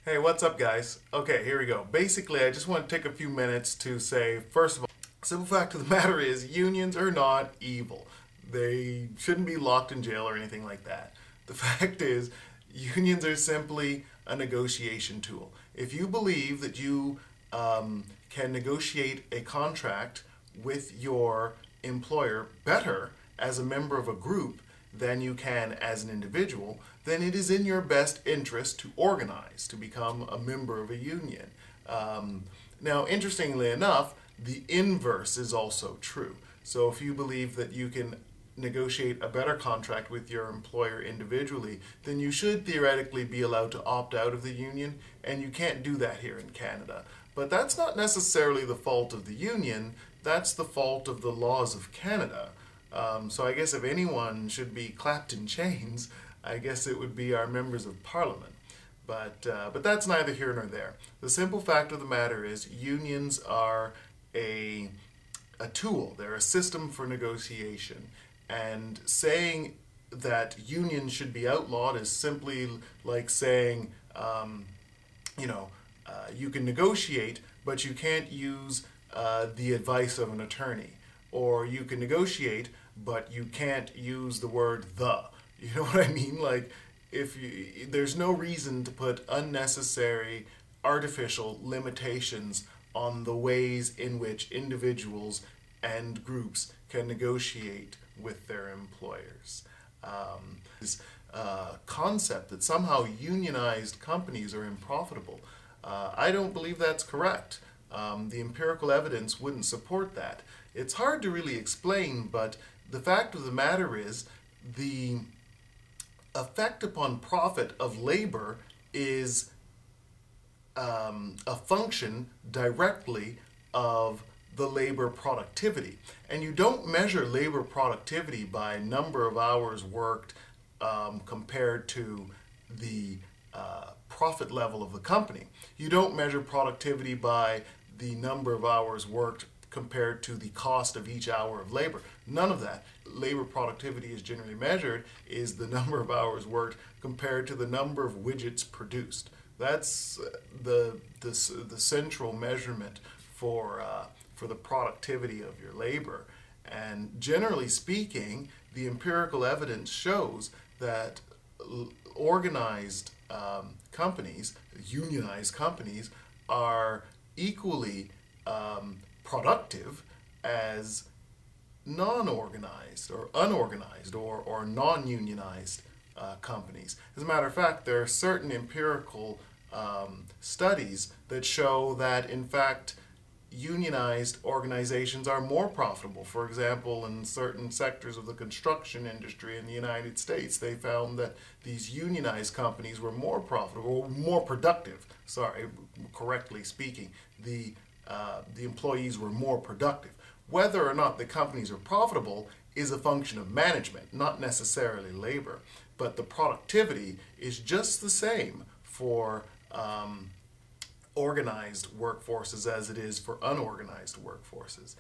Hey, what's up, guys? Okay, here we go. Basically, I just want to take a few minutes to say, first of all, simple fact of the matter is unions are not evil. They shouldn't be locked in jail or anything like that. The fact is, unions are simply a negotiation tool. If you believe that you can negotiate a contract with your employer better as a member of a group than you can as an individual, then it is in your best interest to organize, to become a member of a union. Now, interestingly enough, the inverse is also true. So if you believe that you can negotiate a better contract with your employer individually, then you should theoretically be allowed to opt out of the union, and you can't do that here in Canada. But that's not necessarily the fault of the union, that's the fault of the laws of Canada. So I guess if anyone should be clapped in chains, I guess it would be our members of parliament. But that's neither here nor there. The simple fact of the matter is unions are a tool. They're a system for negotiation. And saying that unions should be outlawed is simply like saying, you can negotiate, but you can't use the advice of an attorney. Or you can negotiate, but you can't use the word the. You know what I mean? Like, there's no reason to put unnecessary, artificial limitations on the ways in which individuals and groups can negotiate with their employers. This concept that somehow unionized companies are unprofitable, I don't believe that's correct. The empirical evidence wouldn't support that. It's hard to really explain, but the fact of the matter is the effect upon profit of labor is a function directly of the labor productivity. And you don't measure labor productivity by number of hours worked compared to the profit level of the company. You don't measure productivity by the number of hours worked compared to the cost of each hour of labor. None of that. Labor productivity is generally measured is the number of hours worked compared to the number of widgets produced. That's the central measurement for the productivity of your labor. And generally speaking, the empirical evidence shows that organized companies, unionized companies, are equally productive as non-organized or unorganized or non-unionized companies. As a matter of fact, there are certain empirical studies that show that, in fact, unionized organizations are more profitable. For example, in certain sectors of the construction industry in the United States, they found that these unionized companies were more profitable, or more productive, correctly speaking. The employees were more productive. Whether or not the companies are profitable is a function of management, not necessarily labor. But the productivity is just the same for organized workforces as it is for unorganized workforces.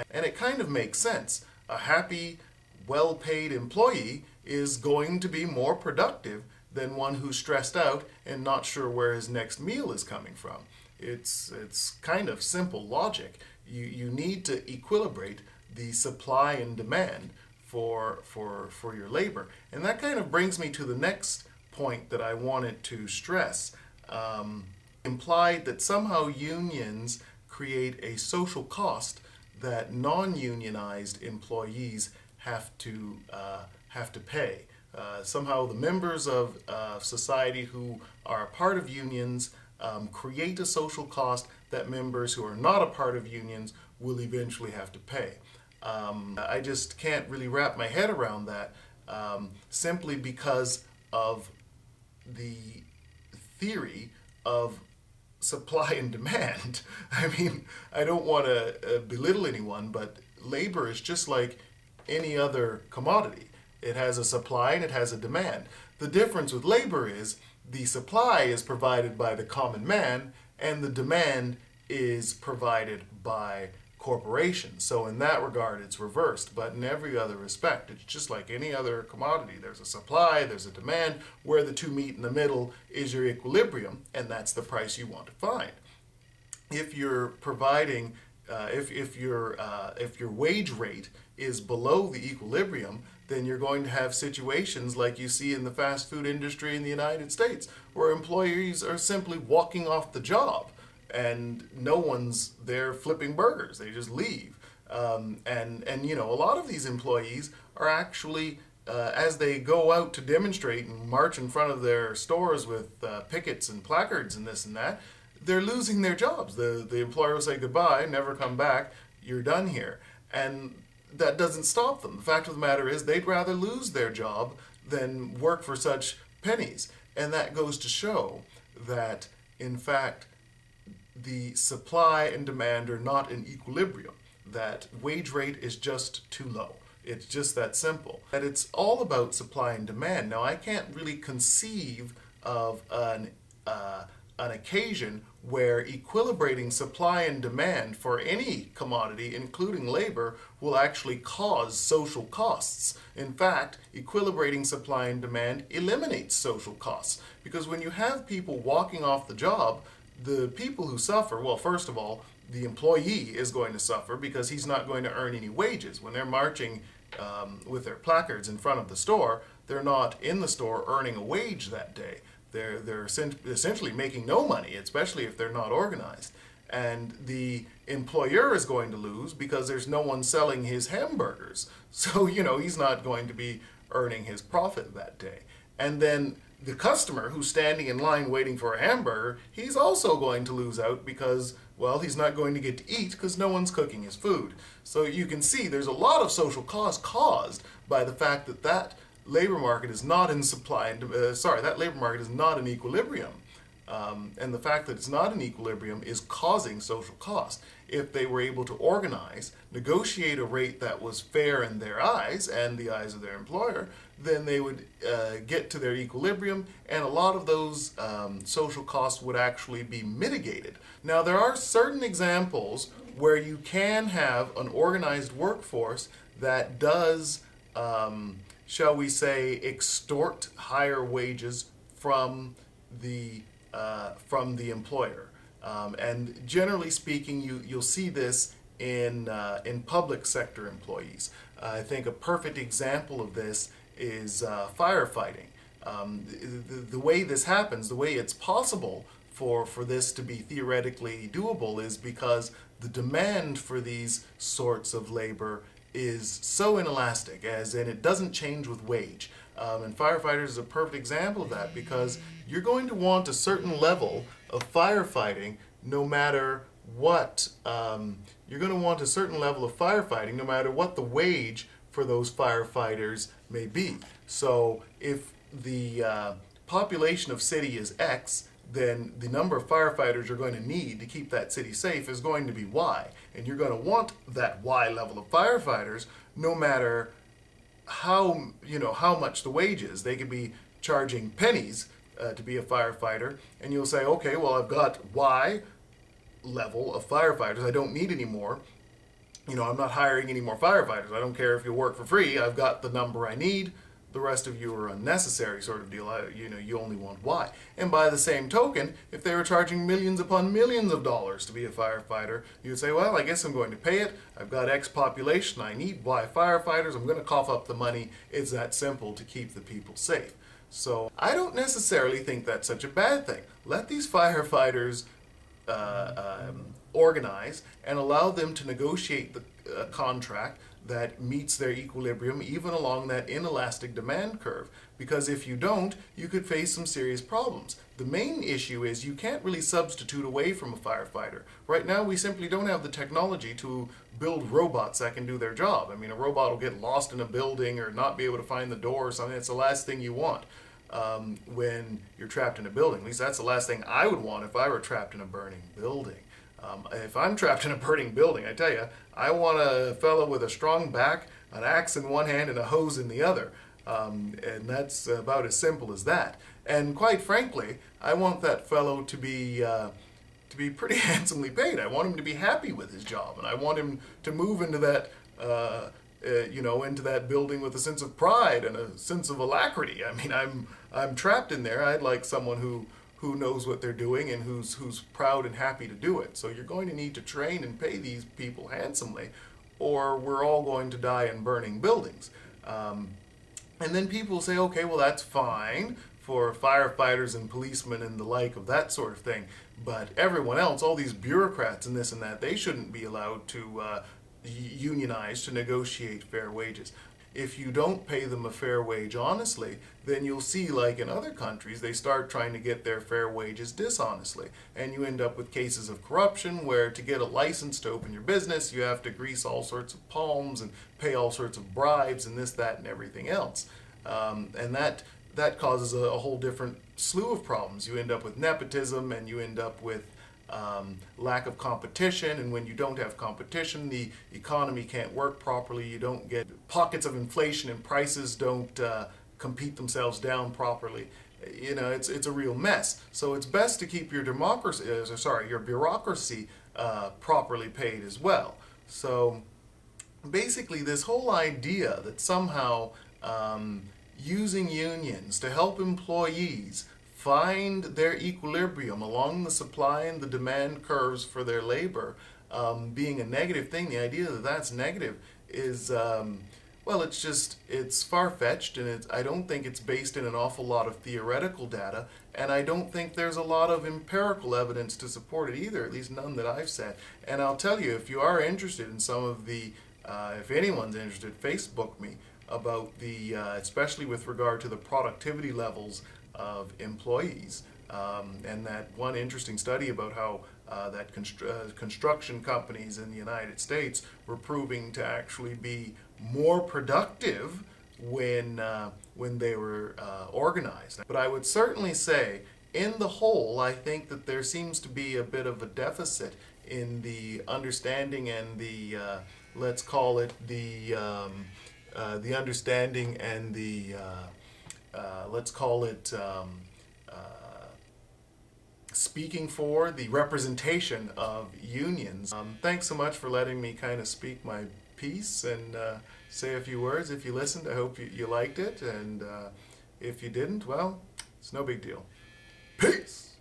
And it kind of makes sense. A happy, well-paid employee is going to be more productive than one who's stressed out and not sure where his next meal is coming from. It's kind of simple logic. You need to equilibrate the supply and demand for your labor. And that kind of brings me to the next point that I wanted to stress. Implied that somehow unions create a social cost that non-unionized employees have to pay. Somehow the members of society who are a part of unions create a social cost that members who are not a part of unions will eventually have to pay. I just can't really wrap my head around that simply because of the theory of supply and demand. I mean, I don't want to belittle anyone, but labor is just like any other commodity. It has a supply and it has a demand. The difference with labor is the supply is provided by the common man and the demand is provided by corporation. So in that regard, it's reversed. But in every other respect, it's just like any other commodity. There's a supply, there's a demand. Where the two meet in the middle is your equilibrium, and that's the price you want to find. If you're providing, if your wage rate is below the equilibrium, then you're going to have situations like you see in the fast food industry in the United States, where employees are simply walking off the job and no one's there flipping burgers. They just leave. And you know, a lot of these employees are actually, as they go out to demonstrate and march in front of their stores with pickets and placards and this and that, they're losing their jobs. The employer will say goodbye, never come back, you're done here. And that doesn't stop them. The fact of the matter is they'd rather lose their job than work for such pennies. And that goes to show that, in fact, the supply and demand are not in equilibrium, that wage rate is just too low. It's just that simple. That it's all about supply and demand. Now, I can't really conceive of an occasion where equilibrating supply and demand for any commodity, including labor, will actually cause social costs. In fact, equilibrating supply and demand eliminates social costs, because when you have people walking off the job, the people who suffer, well, first of all, the employee is going to suffer because he's not going to earn any wages. When they're marching with their placards in front of the store, they're not in the store earning a wage that day. They're essentially making no money, especially if they're not organized. And the employer is going to lose because there's no one selling his hamburgers. So, you know, he's not going to be earning his profit that day. And then the customer who's standing in line waiting for a hamburger, he's also going to lose out because, well, he's not going to get to eat because no one's cooking his food. So you can see there's a lot of social cost caused by the fact that that labor market is not in supply and that labor market is not in equilibrium. And the fact that it's not in equilibrium is causing social cost. If they were able to organize, negotiate a rate that was fair in their eyes and the eyes of their employer, then they would get to their equilibrium, and a lot of those social costs would actually be mitigated. Now, there are certain examples where you can have an organized workforce that does, shall we say, extort higher wages from the employer. And generally speaking, you'll see this in public sector employees. I think a perfect example of this is firefighting. The way this happens, the way it's possible for this to be theoretically doable, is because the demand for these sorts of labor is so inelastic, as in it doesn't change with wage. And firefighters is a perfect example of that, because you're going to want a certain level of firefighting no matter what, you're going to want a certain level of firefighting no matter what the wage for those firefighters may be. So if the population of city is X, then the number of firefighters you're going to need to keep that city safe is going to be Y. And you're going to want that Y level of firefighters no matter how, how much the wage is. They could be charging pennies to be a firefighter, and you'll say, okay, well, I've got Y level of firefighters. I don't need any more. I'm not hiring any more firefighters. I don't care if you work for free. I've got the number I need. The rest of you are unnecessary, sort of deal. You only want Y. And by the same token, if they were charging millions upon millions of dollars to be a firefighter, you would say, well, I guess I'm going to pay it. I've got X population. I need Y firefighters. I'm going to cough up the money. It's that simple to keep the people safe. So I don't necessarily think that's such a bad thing. Let these firefighters organize and allow them to negotiate the contract that meets their equilibrium, even along that inelastic demand curve. Because if you don't, you could face some serious problems. The main issue is you can't really substitute away from a firefighter. Right now, we simply don't have the technology to build robots that can do their job. I mean, a robot will get lost in a building or not be able to find the door or something. It's the last thing you want when you're trapped in a building. At least that's the last thing I would want if I were trapped in a burning building. If I'm trapped in a burning building, I tell you, I want a fellow with a strong back, an axe in one hand and a hose in the other. And that's about as simple as that. And quite frankly, I want that fellow to be to be pretty handsomely paid. I want him to be happy with his job, and I want him to move into that, into that building with a sense of pride and a sense of alacrity. I mean, I'm trapped in there. I'd like someone who knows what they're doing and who's proud and happy to do it. So you're going to need to train and pay these people handsomely, or we're all going to die in burning buildings. And then people say, okay, well, that's fine for firefighters and policemen and the like of that sort of thing. But everyone else, all these bureaucrats and this and that, they shouldn't be allowed to unionize, to negotiate fair wages. If you don't pay them a fair wage honestly, then you'll see, like in other countries, they start trying to get their fair wages dishonestly. And you end up with cases of corruption where to get a license to open your business, you have to grease all sorts of palms and pay all sorts of bribes and this, that, and everything else. And that causes a whole different slew of problems. You end up with nepotism, and you end up with lack of competition, and when you don't have competition, the economy can't work properly. You don't get pockets of inflation, and prices don't compete themselves down properly. You know, it's a real mess. So it's best to keep your your bureaucracy properly paid as well. So basically, this whole idea that somehow using unions to help employees find their equilibrium along the supply and the demand curves for their labor being a negative thing, the idea that that's negative is, well, it's far-fetched, and I don't think it's based in an awful lot of theoretical data, and I don't think there's a lot of empirical evidence to support it either, at least none that I've said. And I'll tell you, if you are interested in some of the, if anyone's interested, Facebook me about the, especially with regard to the productivity levels of employees, and that one interesting study about how that construction companies in the United States were proving to actually be more productive when they were organized. But I would certainly say, in the whole, I think that there seems to be a bit of a deficit in the understanding and the, let's call it the understanding and the let's call it speaking for the representation of unions. Thanks so much for letting me kind of speak my piece and say a few words. If you listened, I hope you liked it, and if you didn't, well, it's no big deal. Peace!